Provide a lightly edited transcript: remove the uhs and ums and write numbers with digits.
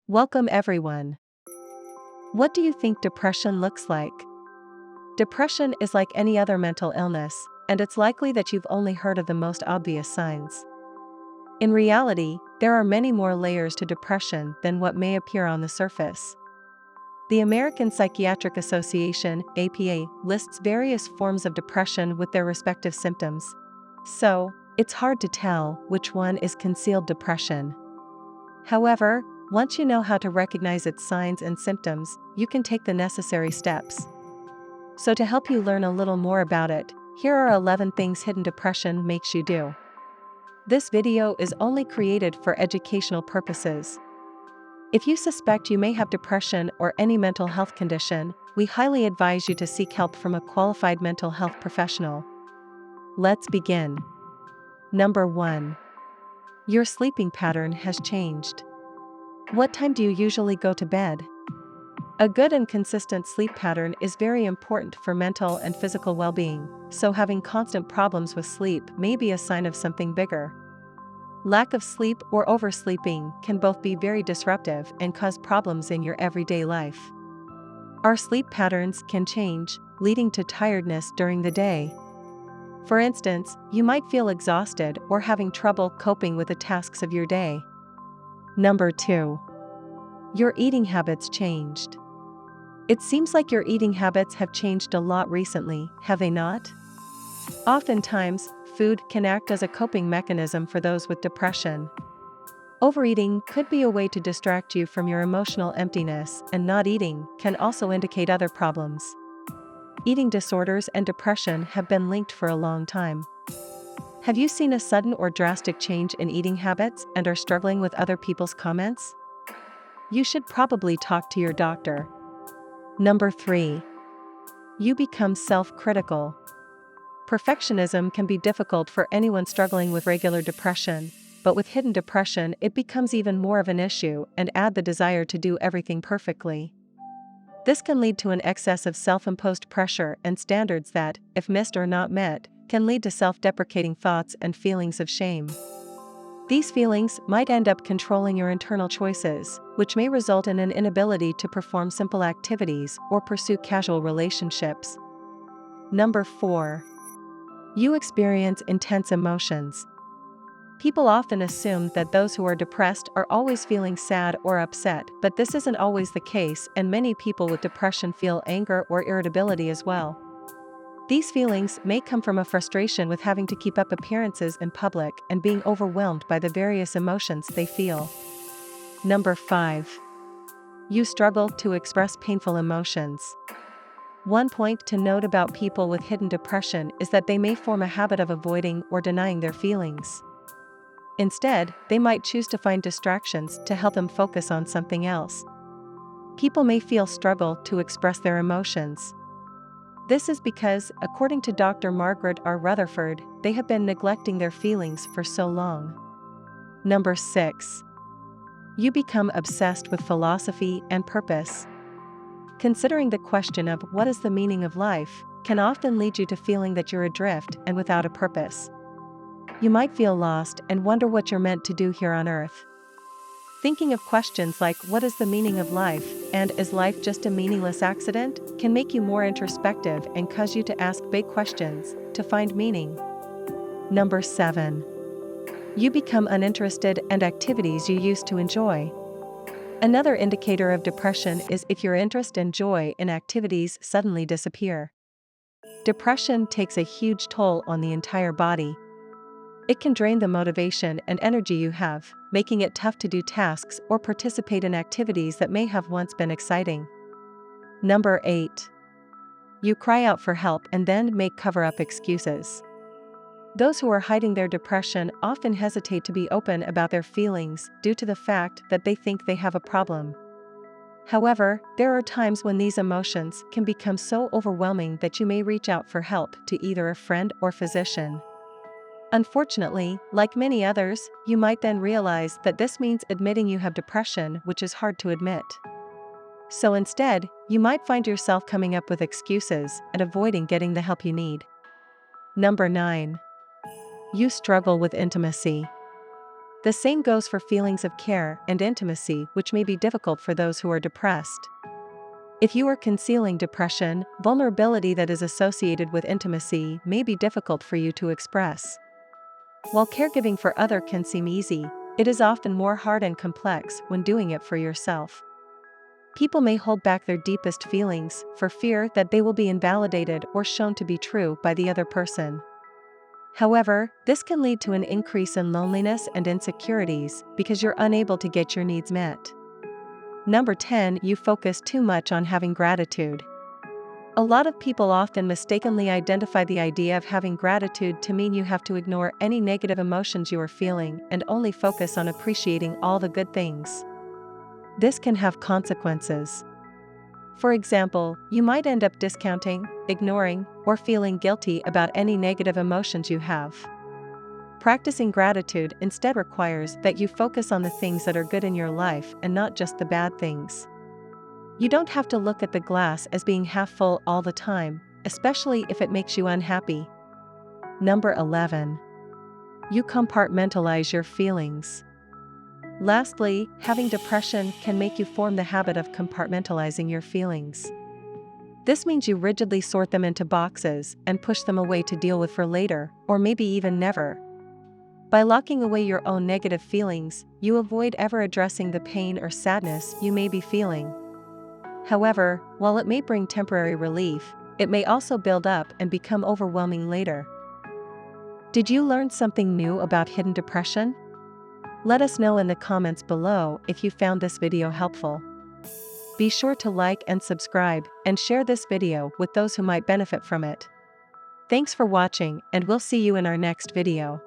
Welcome everyone. What do you think depression looks like? Depression is like any other mental illness, and it's likely that you've only heard of the most obvious signs. In reality, there are many more layers to depression than what may appear on the surface. The American Psychiatric Association, APA, lists various forms of depression with their respective symptoms. So, it's hard to tell which one is concealed depression. However, once you know how to recognize its signs and symptoms, you can take the necessary steps. So to help you learn a little more about it, here are 11 things hidden depression makes you do. This video is only created for educational purposes. If you suspect you may have depression or any mental health condition, we highly advise you to seek help from a qualified mental health professional. Let's begin. Number 1. Your sleeping pattern has changed. What time do you usually go to bed? A good and consistent sleep pattern is very important for mental and physical well-being, so having constant problems with sleep may be a sign of something bigger. Lack of sleep or oversleeping can both be very disruptive and cause problems in your everyday life. Our sleep patterns can change, leading to tiredness during the day. For instance, you might feel exhausted or having trouble coping with the tasks of your day. Number 2. Your eating habits changed. It seems like your eating habits have changed a lot recently, have they not? Oftentimes, food can act as a coping mechanism for those with depression. Overeating could be a way to distract you from your emotional emptiness, and not eating can also indicate other problems. Eating disorders and depression have been linked for a long time. Have you seen a sudden or drastic change in eating habits and are struggling with other people's comments? You should probably talk to your doctor. Number 3. You become self-critical. Perfectionism can be difficult for anyone struggling with regular depression, but with hidden depression it becomes even more of an issue and add the desire to do everything perfectly. This can lead to an excess of self-imposed pressure and standards that, if missed or not met, can lead to self-deprecating thoughts and feelings of shame. These feelings might end up controlling your internal choices, which may result in an inability to perform simple activities or pursue casual relationships. Number 4. You experience intense emotions. People often assume that those who are depressed are always feeling sad or upset, but this isn't always the case, and many people with depression feel anger or irritability as well. These feelings may come from a frustration with having to keep up appearances in public and being overwhelmed by the various emotions they feel. Number 5. You struggle to express painful emotions. One point to note about people with hidden depression is that they may form a habit of avoiding or denying their feelings. Instead, they might choose to find distractions to help them focus on something else. People may feel struggle to express their emotions. This is because, according to Dr. Margaret R. Rutherford, they have been neglecting their feelings for so long. Number 6. You become obsessed with philosophy and purpose. Considering the question of what is the meaning of life can often lead you to feeling that you're adrift and without a purpose. You might feel lost and wonder what you're meant to do here on Earth. Thinking of questions like what is the meaning of life and is life just a meaningless accident can make you more introspective and cause you to ask big questions to find meaning. Number 7. You become uninterested in activities you used to enjoy. Another indicator of depression is if your interest and joy in activities suddenly disappear. Depression takes a huge toll on the entire body. It can drain the motivation and energy you have, making it tough to do tasks or participate in activities that may have once been exciting. Number 8. You cry out for help and then make cover-up excuses. Those who are hiding their depression often hesitate to be open about their feelings due to the fact that they think they have a problem. However, there are times when these emotions can become so overwhelming that you may reach out for help to either a friend or physician. Unfortunately, like many others, you might then realize that this means admitting you have depression, which is hard to admit. So instead, you might find yourself coming up with excuses and avoiding getting the help you need. Number 9. You struggle with intimacy. The same goes for feelings of care and intimacy, which may be difficult for those who are depressed. If you are concealing depression, vulnerability that is associated with intimacy may be difficult for you to express. While caregiving for others can seem easy, it is often more hard and complex when doing it for yourself. People may hold back their deepest feelings for fear that they will be invalidated or shown to be true by the other person. However, this can lead to an increase in loneliness and insecurities because you're unable to get your needs met. Number 10. You focus too much on having gratitude. A lot of people often mistakenly identify the idea of having gratitude to mean you have to ignore any negative emotions you are feeling and only focus on appreciating all the good things. This can have consequences. For example, you might end up discounting, ignoring, or feeling guilty about any negative emotions you have. Practicing gratitude instead requires that you focus on the things that are good in your life and not just the bad things. You don't have to look at the glass as being half full all the time, especially if it makes you unhappy. Number 11. You compartmentalize your feelings. Lastly, having depression can make you form the habit of compartmentalizing your feelings. This means you rigidly sort them into boxes and push them away to deal with for later, or maybe even never. By locking away your own negative feelings, you avoid ever addressing the pain or sadness you may be feeling. However, while it may bring temporary relief, it may also build up and become overwhelming later. Did you learn something new about hidden depression? Let us know in the comments below if you found this video helpful. Be sure to like and subscribe, and share this video with those who might benefit from it. Thanks for watching, and we'll see you in our next video.